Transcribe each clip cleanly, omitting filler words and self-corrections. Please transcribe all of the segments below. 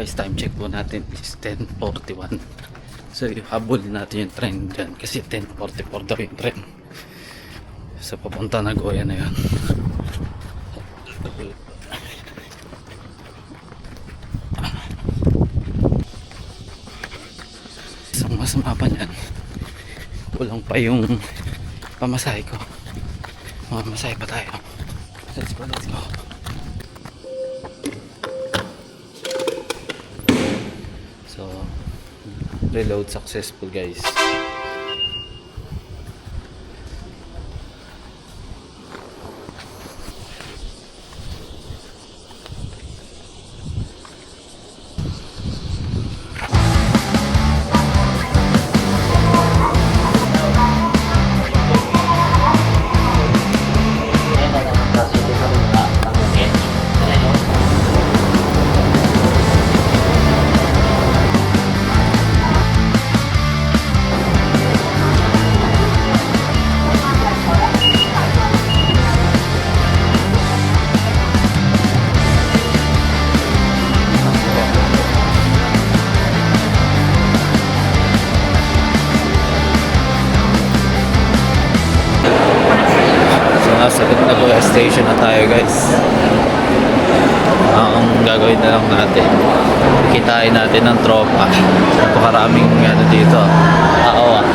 guys, time check po natin is 10:41. So habulin natin yung train dyan kasi 10:44 daw yung train. So papunta Nagoya na yun. Isang masama pa niyan, kulang pa yung pamasahe ko. Mamasahe pa tayo. Let's go, let's go. So reload successful guys. Nasa Nagoya station na tayo guys. Ang gagawin na lang natin, kitain natin ng tropa. Napakaraming ano dito, tao ah.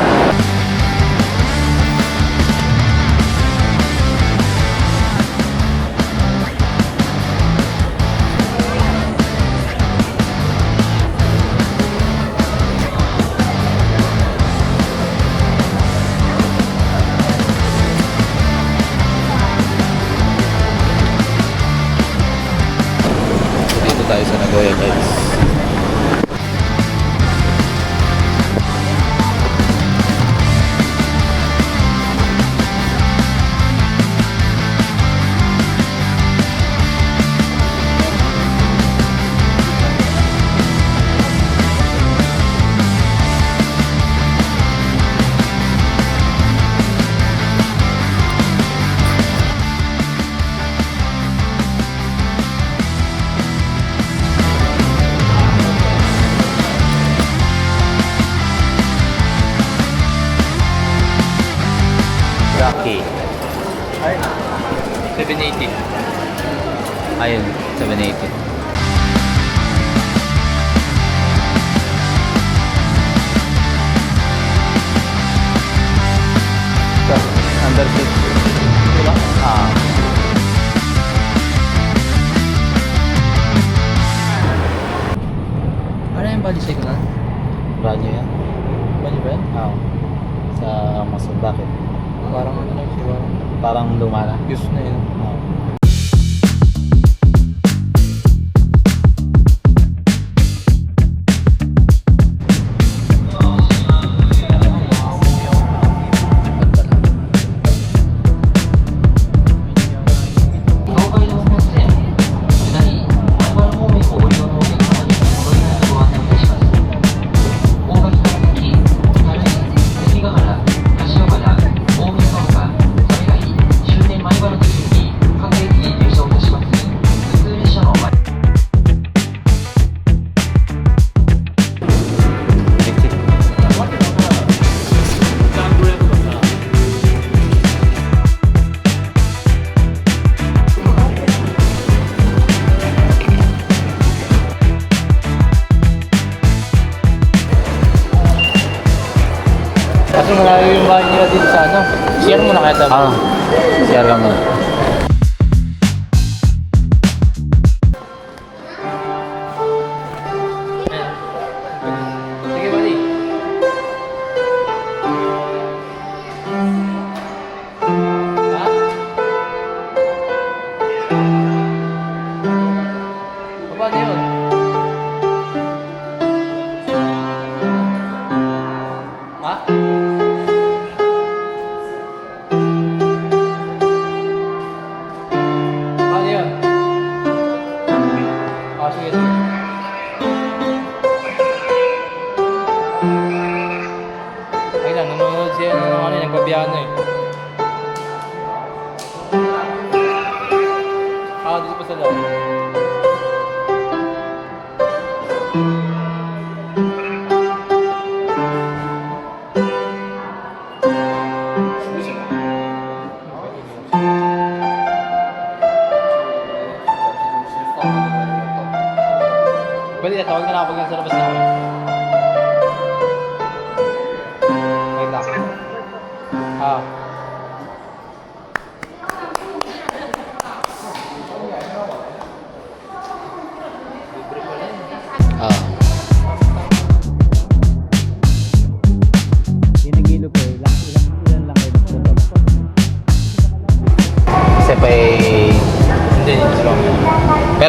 Tayo sa Nagoya guys. Rocky. 780. Ayun, 780. Under 6. Diba? Ano yung balisay ko na? Banyo yan? Bali ba yan? Sa Mason. Bakit? Parang ano na siya, Parang luma na. use na yun. Kasi malayo yung bahay nila dito sa ano. Share mo na kaya tayo. Share ka muna. Sige, buddy. Ha? Paano yun? Ha? Paano yun? Sige, sige. Ay lang, nanonood siya ng ano, nagpapiyano eh. Dito pa sa loob.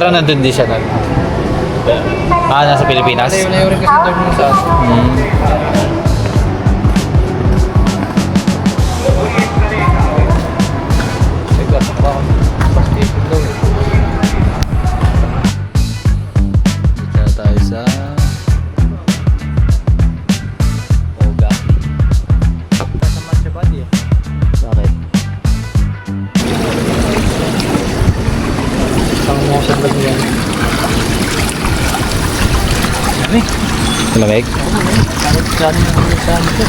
Pero nandun din siya nun. Nasa Pilipinas? Layo rin kasi daw mo sa aso. Teka, baka pastigil daw eh. Dito tayo sa Oga. Kasama siya ba di? Bakit? Isang mo sa bag niya. Malamig? Bakit saan mo sa aso?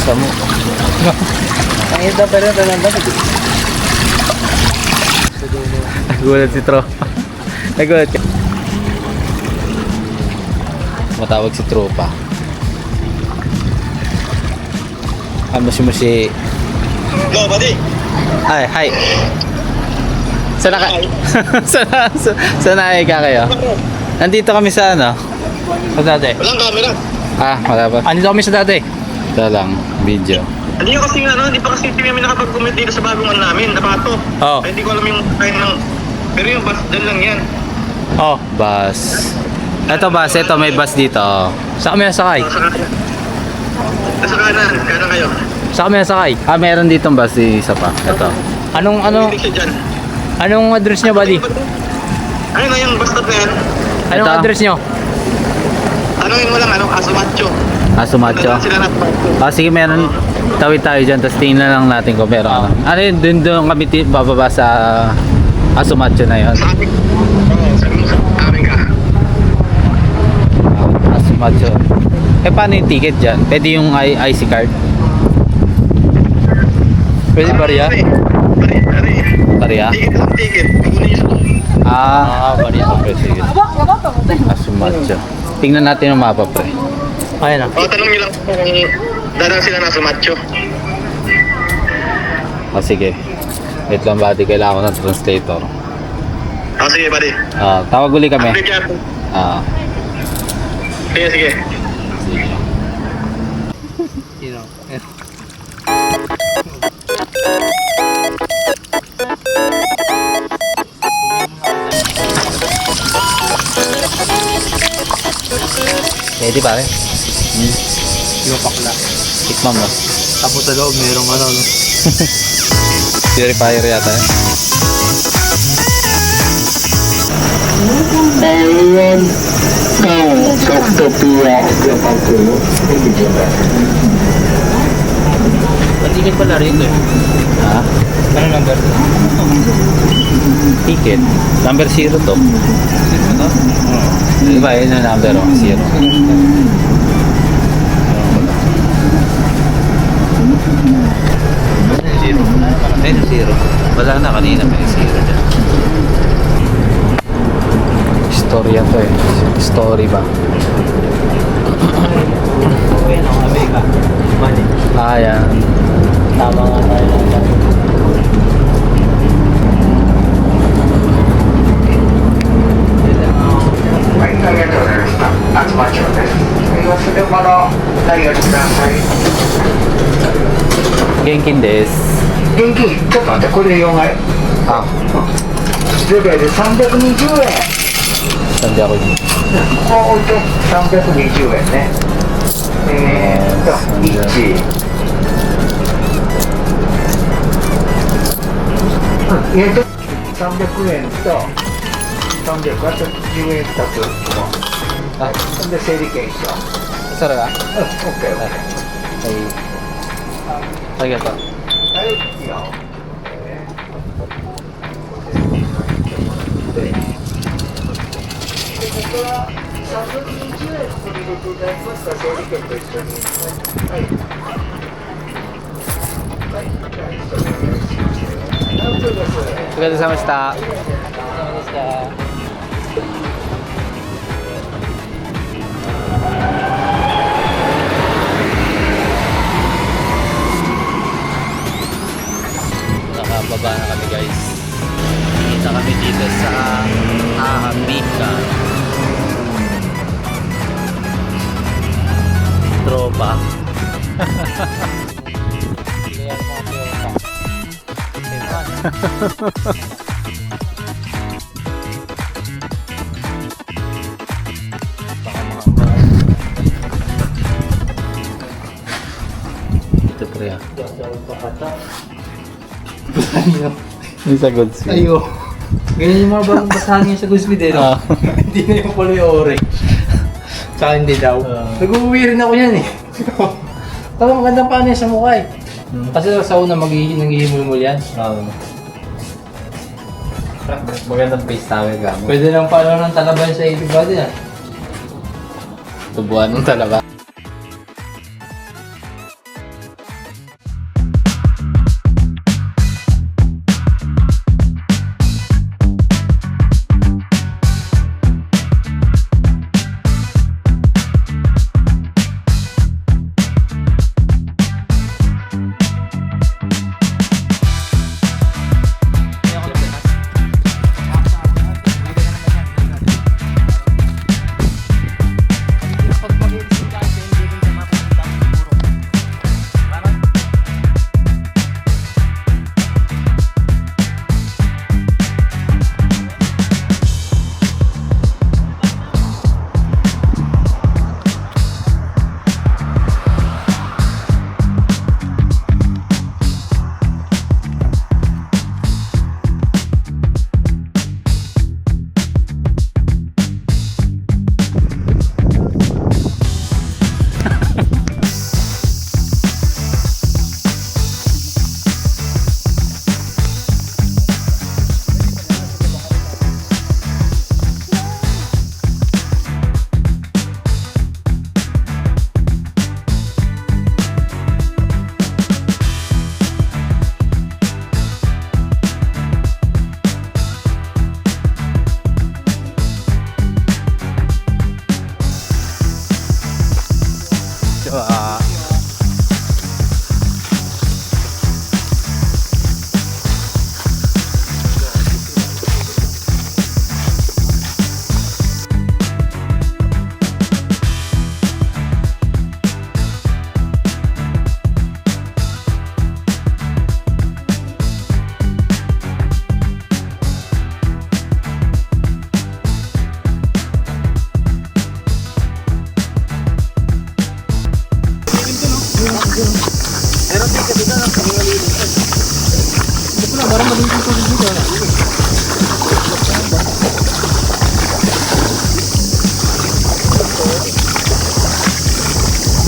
Samo. Ang ito pero talang dapat eh. Nagulat si Tro. Nagulat ka. Matawag si Tropa. Musi-musi. Go, buddy. Ay, hi. Sana ka? sana ay ka kayo? Nandito kami sa ano? Sa dati. Walang camera. Wala pa. Andito kami sa dati. Ito lang, video. Hindi ko kasi hindi pa kasi kami nakapag-comment dito sa bagong ano namin, Napato. Oh. Ay, hindi ko alam yung kain ng... Pero yung bus, dyan lang yan. Oh, Bus. Ito bus, ito may bus dito. saan kami nasakay? Sa kanan. Nasa kanan kayo. Saan kami nasakay? Meron ditong bus isa pa. Ito. Hindi siya dyan. Anong address niyo, buddy? Ano na yung bus stop na yan? Anong Ito. address niyo? Tanungin mo lang, Aso Macho. Sumacho. Nandun sila na Sige, meron. Tawid tayo dyan, tapos tingnan lang natin kung meron. Ano yun, doon kami bababa sa Sumacho na yun. Sa amin. Oo, sabi mo sa amin ka. Sumacho. Paano yung ticket dyan? Pwede yung IC card? Pwede ba riya? Pari. Tariya? Ticket lang, ticket. Kukunin niyo sa Bariya. Okay, sige. Sumacho. Tingnan natin yung mapa, pre. Ayan na. tanong niyo lang kung dadang sila na Aso Macho. Sige. Wait lang, buddy. Kailangan ko ng translator. Sige, buddy. Tawag uli kami. Update ka. Sige. Sige. Sino? Pwede pare. Yung pakla. Tikman mo. Tapos sa loob, merong ano, no? Purifier yata eh. Patigil pala rito eh. Ha? Ano number? Ticket. Number 0 to. Ano? Diba yun yung number 0. May 0. Wala na kanina may 0 dyan. Storya to eh. Story ba? Ayan ang Amerika. Mali. Yan. Tama nga tayo lang dyan. Genkin desu. 現金ちょっと待ってこれ4枚レベル320円 Sandi ako yun. ここ置いて320円ね1入れて300円と300あと10円2つほんで整理券一緒 Sarap ka? OK Ay. Arigato. はいいいよ320円ここに入れていただきますか整理券と一緒にはいはいじゃあ一緒にお願いします大丈夫です Pagkakasamasta. Nakababa na kami guys. Kita kami dito sa Ahambika. Tropa. pre ah. Yung sa goods. Ayo. Ganyan yung mga bagong basahan niya sa Guzmid eh, no? Hindi na yung polyore. Tsaka hindi daw. Nag-uwi rin ako yan eh. Tama, magandang paano yan sa mukha eh. Kasi sa una nanghihimulmul yan. Magandang face tawag ka mo. Pwede lang paano ng talaban sa ibig body ah. Tubuan ng talaba.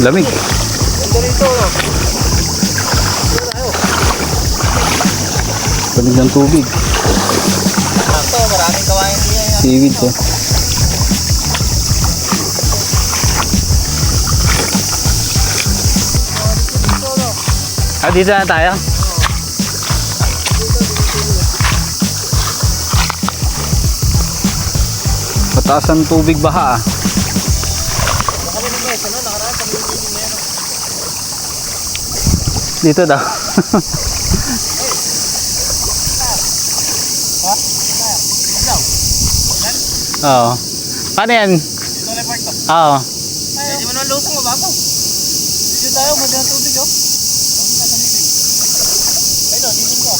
Lamig. Lamig ng tubig. Ito, maraming kawain niya yan. Seaweed to. Dito na tayo. Mataas ang tubig baha ah. Dito daw. Oo. Paano yan? Oo. Hindi mo na lutong mababaw. Dito tayo, magandang tubig oh. Ito, dito ko.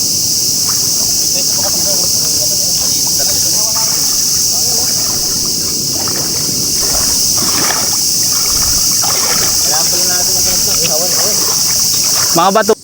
Mga bato.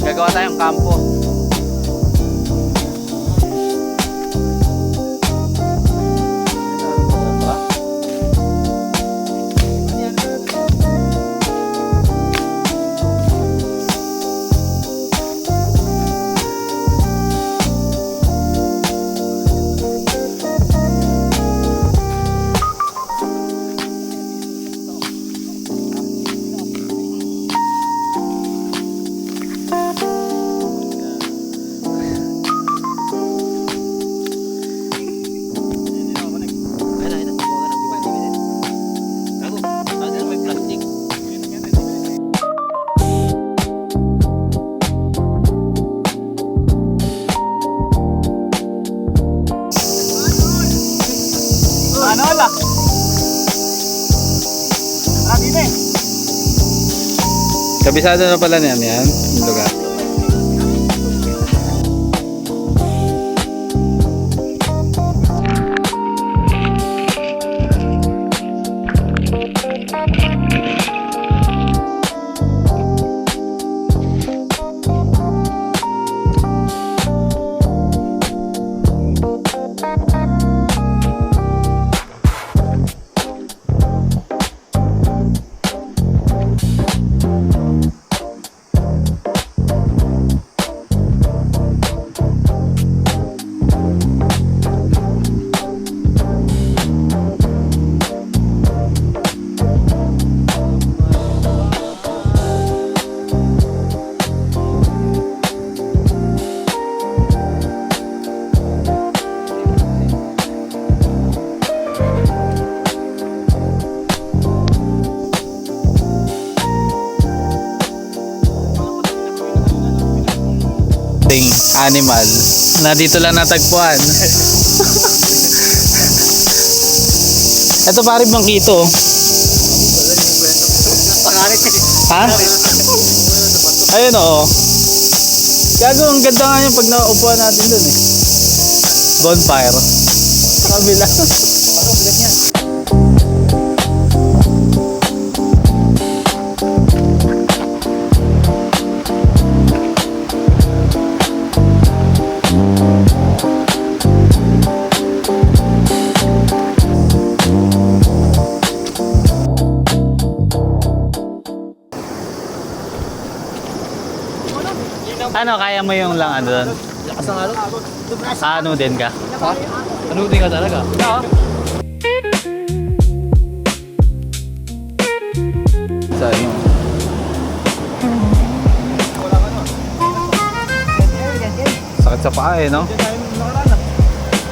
Gagawa tayong kampo. Kabisado na pala niyan yan, yung lugar. Animal na dito lang natagpuan. Ito pare bangkito. Ha? Ayun oo. Gago, ang ganda nga yung pag nauupuan natin dun eh. Bonfire. Sa kabila. Ano, kaya mo yung lang ano doon? Ano din ka? Ha? Ano din ka talaga? Oo. Saan yun? Sakit sa paa eh, no?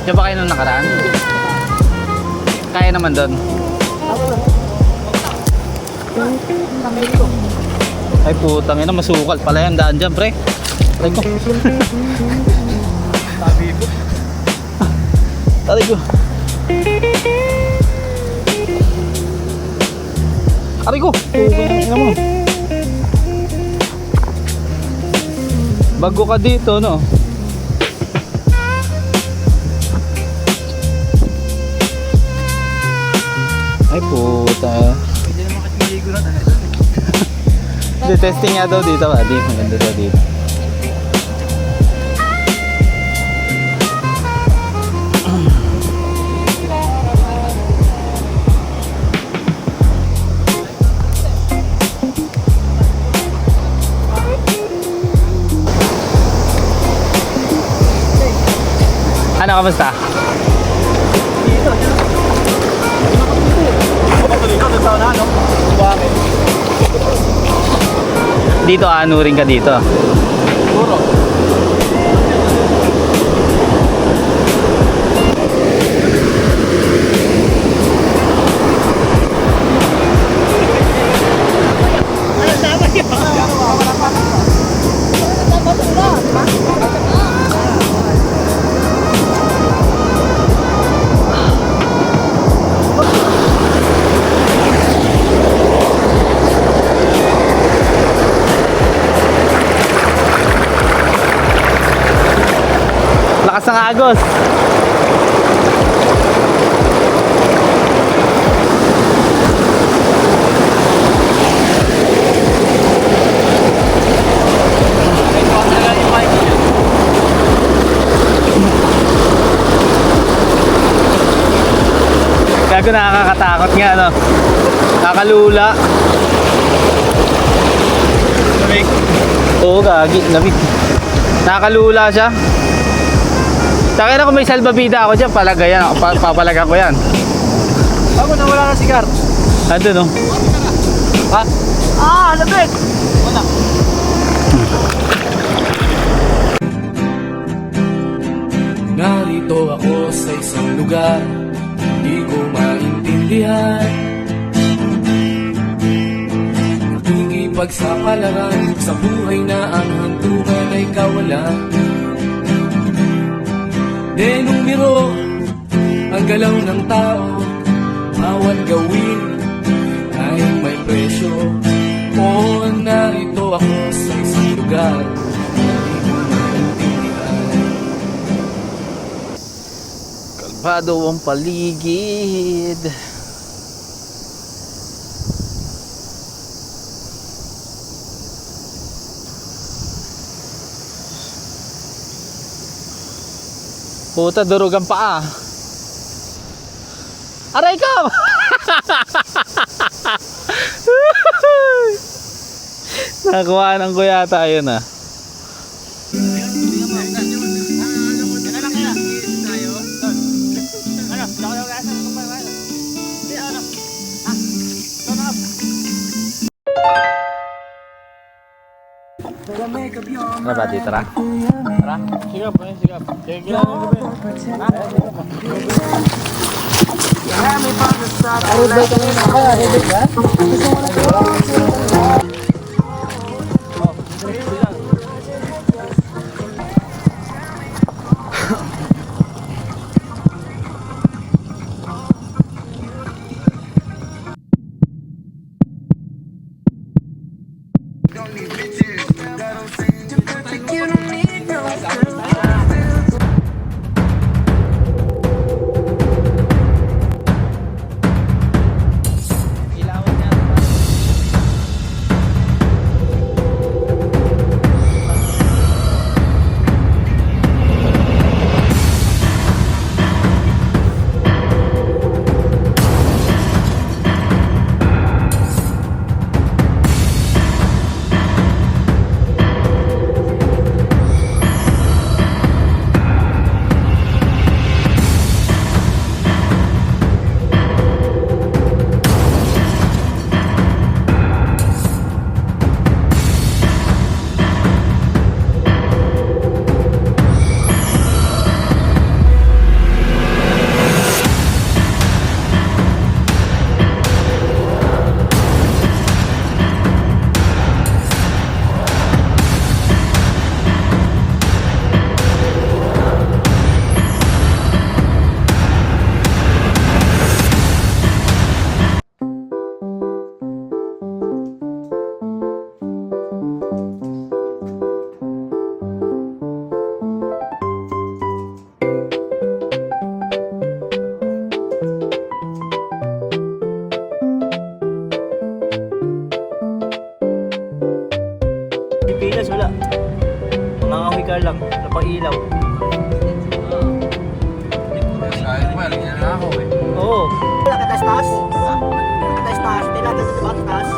Diyan ba kayo nung nakaraan? Kaya naman doon. Ay putang ina, masukal pala yan daan dyan, pre. Taray ko. Taray ko. Taray ko. Tingnan mo. Bago ka dito, no? Ay puta. Hindi naman kasi maligo na tayo. Hindi, testing nga daw dito, Adi. Maganda daw dito. Ano, kamusta? Dito ano rin ka dito. Puro. Lakas ng agos. Gago, nakakatakot nga, no? Nakalula. Lamig. Oo, gagi, lamig. Nakalula siya. Sa akin ako may salbabida ako dyan, palagayan ako, papalagan ko yan. Bago na wala na sigar. Ando no? Ha? Ah, lamig! Wala. Narito ako sa isang lugar, di ko maintindihan. Nakikipagsapalaran sa buhay na ang hantungan ay kawalan. Denumero ang galaw ng tao, bawat gawin ay may Sarado ang paligid. Puta, durog ang paa. Aray ka! Nakuhaan ko yata yun ah. Tara ba dito, tara? Tara? Sigap, sigap. Pilas, wala. Mangangahoy ka lang, napailaw. Oo. Wala ka tas-tas? Ha? Tas-tas? Tinatag ito ba tas-tas?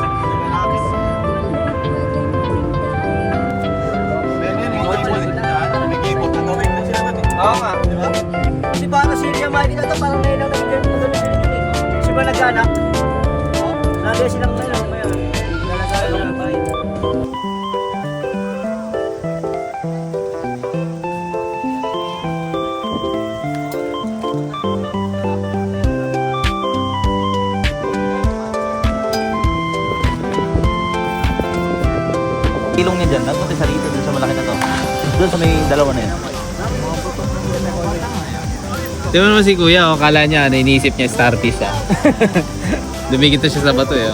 Oo nga. Diba? Si para Silya, makikita ito parang ngayon lang nag-gano'n eh. Si ba nag-anak? Lagi silang ngayon. Nalagay lang ang bahay. Ilong niya dyan, nagpunta sa rito, dun sa malaki na to. Doon sa may dalawa na yun. Di ba naman si Kuya, kala niya, iniisip niya star piece ah. Dumikit na siya sa bato eh.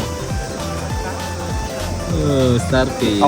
Oh, star piece.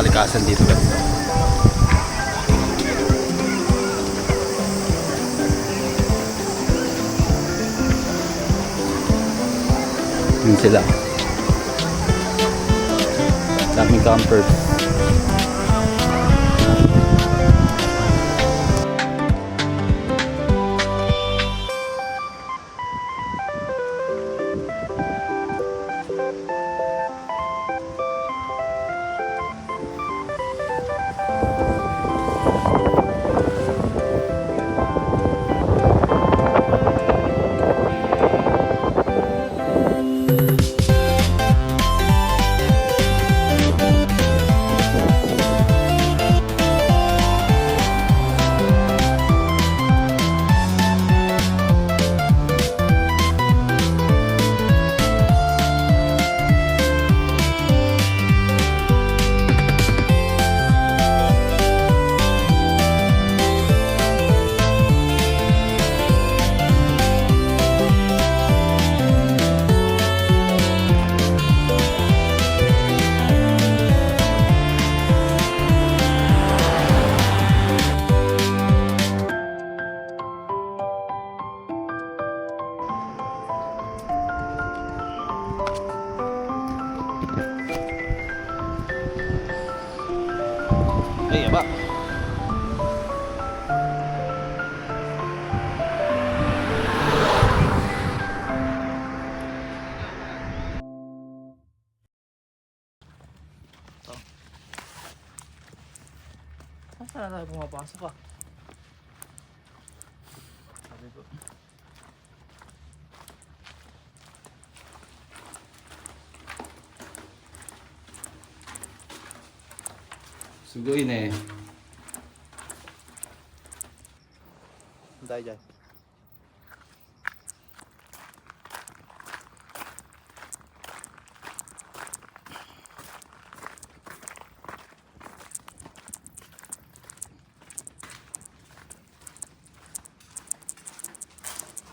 kalikasan dito ganito. Yun sila. Daming camper. Ay, aba. Saan tayo pumapasok ah? Suguin eh. Tayo dyan.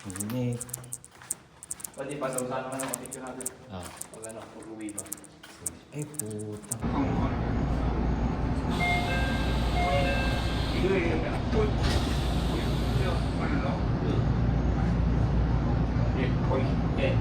Init. Pwede pa sa usahan naman ang picture natin. Ah. Pag ano, pag-uwi ba? Ay, puta. Eh,